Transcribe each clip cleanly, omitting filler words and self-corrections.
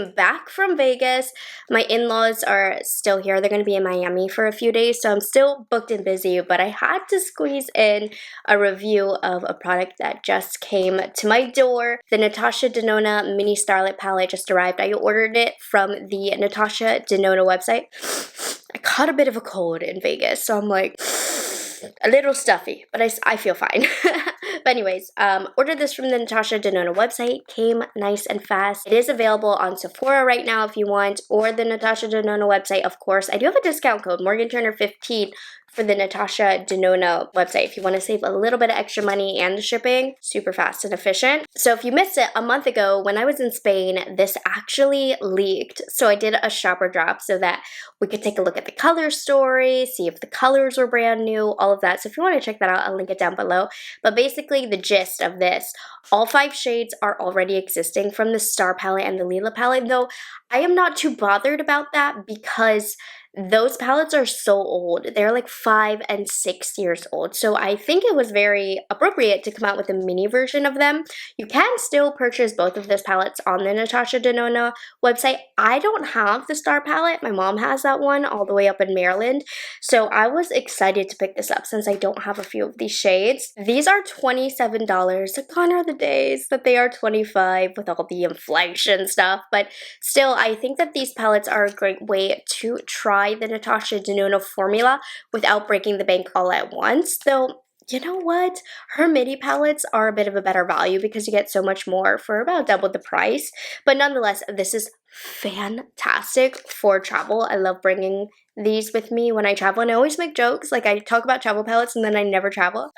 I'm back from Vegas. My in-laws are still here. They're going to be in Miami for a few days, so I'm still booked and busy, but I had to squeeze in a review of a product that just came to my door. The Natasha Denona Mini Starlette palette just arrived. I ordered it from the Natasha Denona website. I caught a bit of a cold in Vegas, so I'm like a little stuffy, but I feel fine. But anyways, ordered this from the Natasha Denona website. Came nice and fast. It is available on Sephora right now if you want, or the Natasha Denona website, of course. I do have a discount code, morganturner 15, for the Natasha Denona website if you want to save a little bit of extra money and the shipping. Super fast and efficient. So if you missed it, a month ago when I was in Spain, this actually leaked. So I did a shopper drop so that we could take a look at the color story, see if the colors were brand new, all of that. So if you want to check that out, I'll link it down below. But basically the gist of this, all 5 shades are already existing from the Star palette and the Lila palette, though I am not too bothered about that because those palettes are so old. They're like 5 and 6 years old. So I think it was very appropriate to come out with a mini version of them. You can still purchase both of those palettes on the Natasha Denona website. I don't have the Star palette. My mom has that one all the way up in Maryland. So I was excited to pick this up since I don't have a few of these shades. These are $27. Gone are the days that they are $25 with all the inflation stuff. But still, I think that these palettes are a great way to try the Natasha Denona formula without breaking the bank all at once. Though, you know what? Her midi palettes are a bit of a better value because you get so much more for about double the price. But nonetheless, this is fantastic for travel. I love bringing these with me when I travel, and I always make jokes. Like, I talk about travel palettes and then I never travel.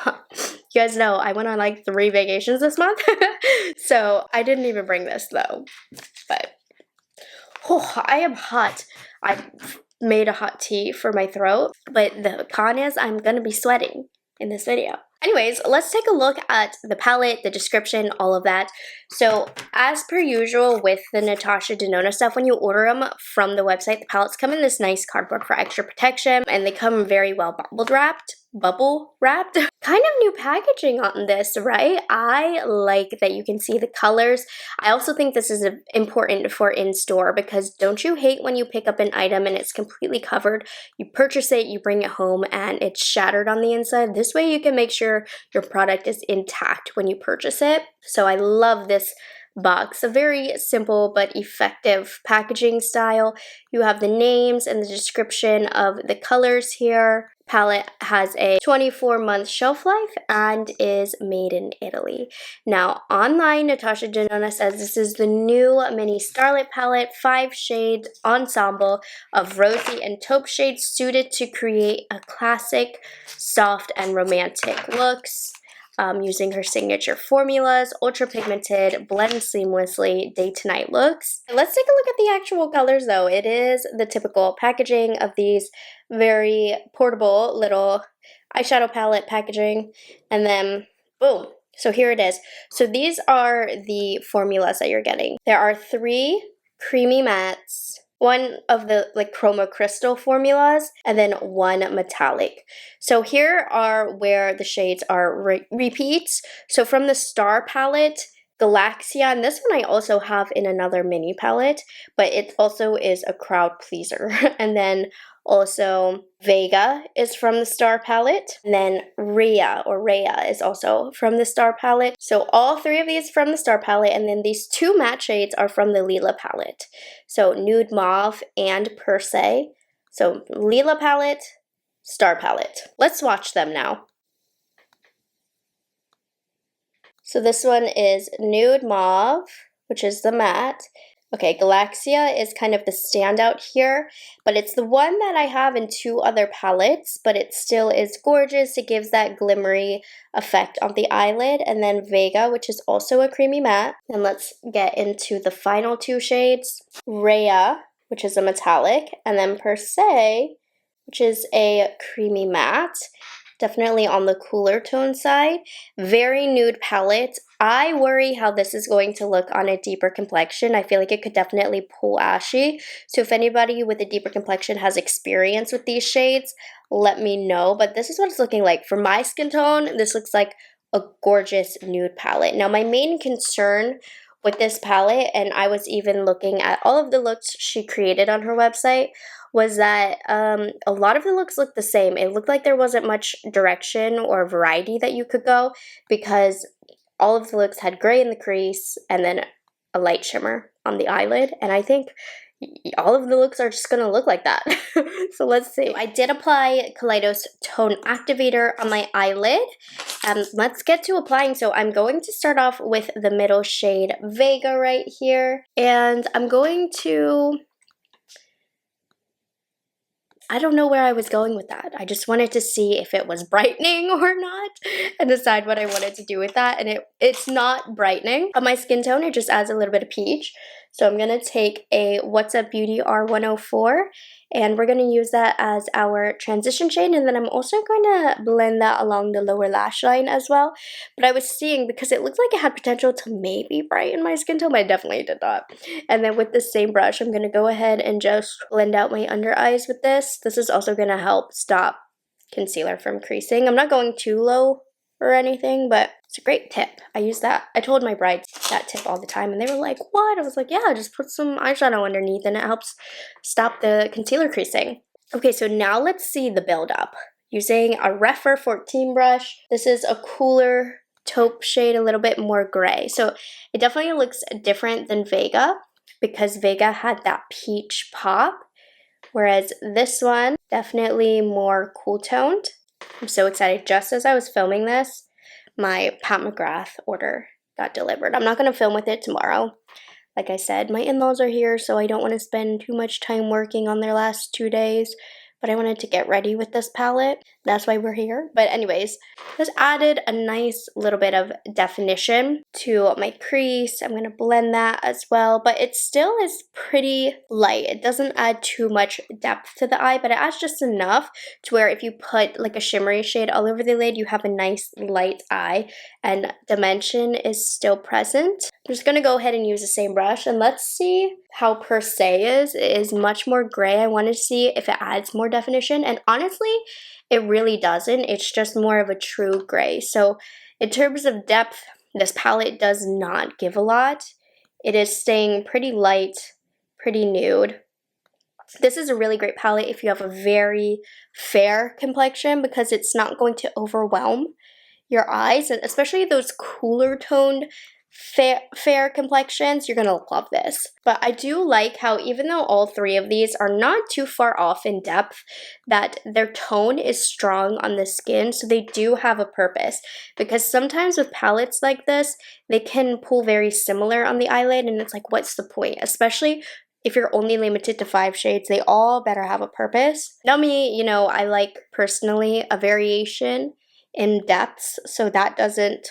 You guys know I went on like 3 vacations this month. So I didn't even bring this though. But oh, I am hot. I made a hot tea for my throat, but the con is I'm gonna be sweating in this video. Anyways, let's take a look at the palette, the description, all of that. So as per usual with the Natasha Denona stuff, when you order them from the website, the palettes come in this nice cardboard for extra protection, and they come very well bubble wrapped. Kind of new packaging on this, right? I like that you can see the colors. I also think this is important for in-store because don't you hate when you pick up an item and it's completely covered? You purchase it, you bring it home, and it's shattered on the inside. This way you can make sure your product is intact when you purchase it. So I love this box. A very simple but effective packaging style. You have the names and the description of the colors here. Palette has a 24-month shelf life and is made in Italy. Now, online, Natasha Denona says this is the new mini Starlette palette, 5 shades ensemble of rosy and taupe shades suited to create a classic, soft, and romantic looks. Using her signature formulas, ultra pigmented, blend seamlessly, day to night looks. Let's take a look at the actual colors though. It is the typical packaging of these very portable little eyeshadow palette packaging, and then boom. So here it is. So these are the formulas that you're getting. There are 3 creamy mattes, 1 of the like chroma crystal formulas, and then 1 metallic. So here are where the shades are repeats. So from the Star palette, Galaxia, and this one I also have in another mini palette, but it also is a crowd pleaser. And then also Vega is from the Star palette, and then Rhea is also from the Star palette. So all 3 of these from the Star palette, and then these 2 matte shades are from the Lila palette. So Nude Mauve and Per Se. So Lila palette, Star palette. Let's swatch them now. So this one is Nude Mauve, which is the matte. Okay, Galaxia is kind of the standout here, but it's the one that I have in 2 other palettes, but it still is gorgeous. It gives that glimmery effect on the eyelid. And then Vega, which is also a creamy matte. And let's get into the final 2 shades. Rhea, which is a metallic, and then Per Se, which is a creamy matte. Definitely on the cooler tone side. Very nude palette. I worry how this is going to look on a deeper complexion. I feel like it could definitely pull ashy. So if anybody with a deeper complexion has experience with these shades, let me know. But this is what it's looking like. For my skin tone, this looks like a gorgeous nude palette. Now, my main concern with this palette, and I was even looking at all of the looks she created on her website, was that a lot of the looks looked the same. It looked like there wasn't much direction or variety that you could go, because all of the looks had gray in the crease and then a light shimmer on the eyelid, and I think all of the looks are just gonna look like that. So let's see. I did apply Kaleidos Tone Activator on my eyelid. Let's get to applying. So I'm going to start off with the middle shade Vega right here, and I'm going to, I don't know where I was going with that. I just wanted to see if it was brightening or not and decide what I wanted to do with that. And it's not brightening. On my skin tone, it just adds a little bit of peach. So I'm going to take a What's Up Beauty R104, and we're going to use that as our transition shade. And then I'm also going to blend that along the lower lash line as well. But I was seeing, because it looked like it had potential to maybe brighten my skin tone, but I definitely did not. And then with the same brush, I'm going to go ahead and just blend out my under eyes with this. This is also going to help stop concealer from creasing. I'm not going too low or anything, but it's a great tip. I use that. I told my brides that tip all the time, and they were like, what? I was like, yeah, just put some eyeshadow underneath and it helps stop the concealer creasing. Okay, so now let's see the build up. Using a Rephr 14 brush. This is a cooler taupe shade, a little bit more gray. So it definitely looks different than Vega, because Vega had that peach pop, whereas this one definitely more cool toned. I'm so excited. Just as I was filming this, my Pat McGrath order got delivered. I'm not going to film with it tomorrow. Like I said, my in-laws are here, so I don't want to spend too much time working on their last 2 days. But I wanted to get ready with this palette. That's why we're here. But anyways, this added a nice little bit of definition to my crease. I'm going to blend that as well. But it still is pretty light. It doesn't add too much depth to the eye, but it adds just enough to where if you put like a shimmery shade all over the lid, you have a nice light eye. And dimension is still present. I'm just going to go ahead and use the same brush, and let's see how Per Se is. It is much more gray. I want to see if it adds more definition, and honestly, it really doesn't. It's just more of a true gray. So in terms of depth, this palette does not give a lot. It is staying pretty light, pretty nude. This is a really great palette if you have a very fair complexion, because it's not going to overwhelm your eyes, and especially those cooler toned fair complexions, you're gonna love this. But I do like how, even though all three of these are not too far off in depth, that their tone is strong on the skin, so they do have a purpose. Because sometimes with palettes like this, they can pull very similar on the eyelid, and it's like, what's the point? Especially if you're only limited to 5 shades, they all better have a purpose. Now me, you know, I like personally a variation in depths, so that doesn't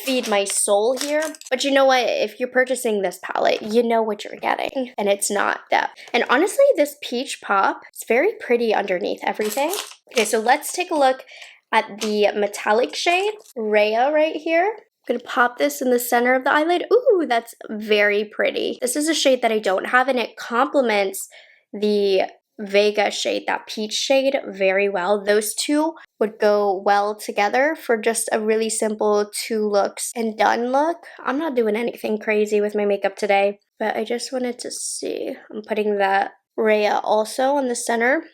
feed my soul here. But you know what? If you're purchasing this palette, you know what you're getting, and it's not depth. And honestly, this peach pop is very pretty underneath everything. Okay, so let's take a look at the metallic shade, Rhea, right here. I'm gonna pop this in the center of the eyelid. Ooh, that's very pretty. This is a shade that I don't have, and it complements the Vega shade, that peach shade, very well. Those two would go well together for just a really simple 2 looks and done look. I'm not doing anything crazy with my makeup today, but I just wanted to see. I'm putting that Rhea also on the center of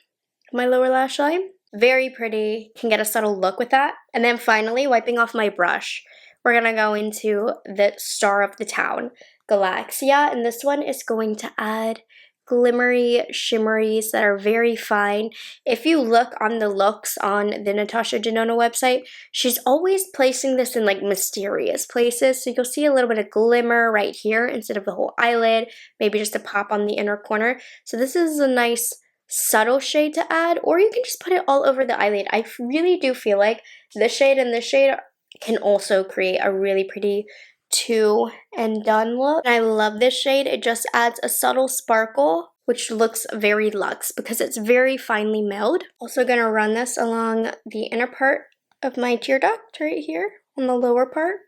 my lower lash line. Very pretty, can get a subtle look with that. And then finally, wiping off my brush, we're gonna go into the star of the town, Galaxia, and this one is going to add glimmery shimmeries that are very fine. If you look on the looks on the Natasha Denona website, she's always placing this in like mysterious places. So you'll see a little bit of glimmer right here instead of the whole eyelid, maybe just a pop on the inner corner. So this is a nice subtle shade to add, or you can just put it all over the eyelid. I really do feel like this shade and this shade can also create a really pretty 2 and done look. And I love this shade. It just adds a subtle sparkle, which looks very luxe because it's very finely milled. Also gonna run this along the inner part of my tear duct right here on the lower part.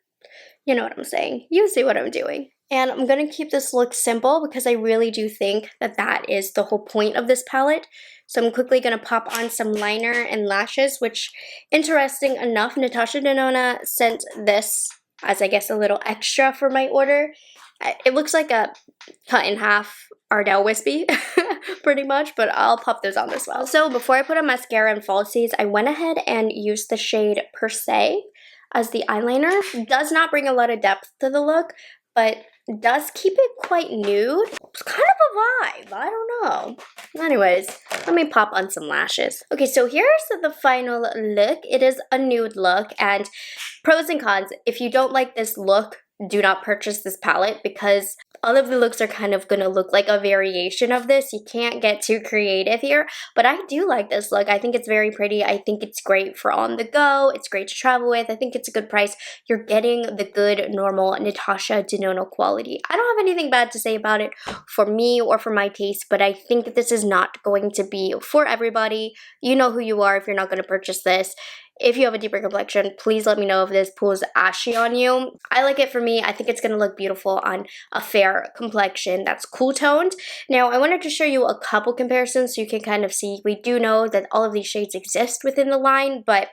You know what I'm saying. You see what I'm doing. And I'm gonna keep this look simple because I really do think that that is the whole point of this palette. So I'm quickly gonna pop on some liner and lashes, which, interesting enough, Natasha Denona sent this as, I guess, a little extra for my order. It looks like a cut in half Ardell Wispy, pretty much, but I'll pop those on as well. So before I put on mascara and falsies, I went ahead and used the shade Per Se as the eyeliner. It does not bring a lot of depth to the look, but does keep it quite nude. It's kind of a vibe, I don't know. Anyways, let me pop on some lashes. Okay, so here's the final look. It is a nude look, and pros and cons. If you don't like this look, do not purchase this palette because all of the looks are kind of gonna look like a variation of this. You can't get too creative here, but I do like this look. I think it's very pretty. I think it's great for on the go. It's great to travel with. I think it's a good price. You're getting the good, normal Natasha Denona quality. I don't have anything bad to say about it for me or for my taste, but I think this is not going to be for everybody. You know who you are if you're not gonna purchase this. If you have a deeper complexion, please let me know if this pulls ashy on you. I like it for me. I think it's going to look beautiful on a fair complexion that's cool toned. Now, I wanted to show you a couple comparisons so you can kind of see. We do know that all of these shades exist within the line, but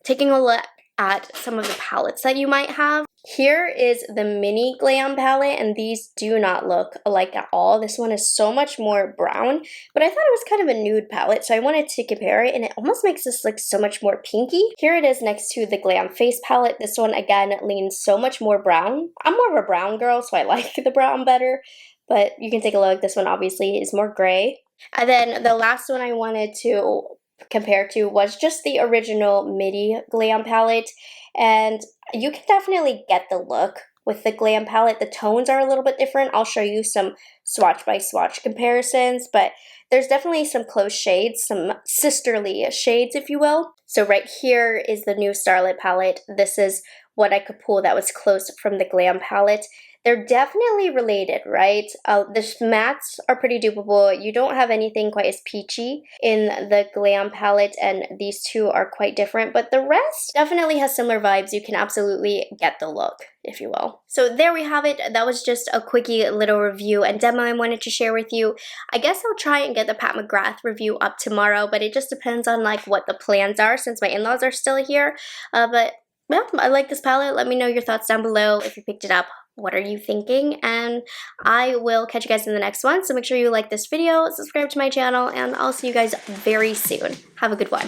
taking a look at some of the palettes that you might have. Here is the mini Glam palette, and these do not look alike at all. This one is so much more brown, but I thought it was kind of a nude palette, so I wanted to compare it, and it almost makes this look so much more pinky. Here it is next to the Glam face palette. This one, again, leans so much more brown. I'm more of a brown girl, so I like the brown better, but you can take a look. This one obviously is more gray. And then the last one I wanted to compare to was just the original midi Glam palette, and you can definitely get the look with the Glam palette. The tones are a little bit different. I'll show you some swatch by swatch comparisons, but there's definitely some close shades, some sisterly shades, if you will. So right here is the new Starlette palette. This is what I could pull that was close from the Glam palette. They're definitely related, right? The mattes are pretty dupable. You don't have anything quite as peachy in the Glam palette, and these two are quite different, but the rest definitely has similar vibes. You can absolutely get the look, if you will. So there we have it. That was just a quickie little review and demo I wanted to share with you. I guess I'll try and get the Pat McGrath review up tomorrow, but it just depends on like what the plans are since my in-laws are still here. But well, I like this palette. Let me know your thoughts down below if you picked it up. What are you thinking? And I will catch you guys in the next one. So make sure you like this video, subscribe to my channel, and I'll see you guys very soon. Have a good one.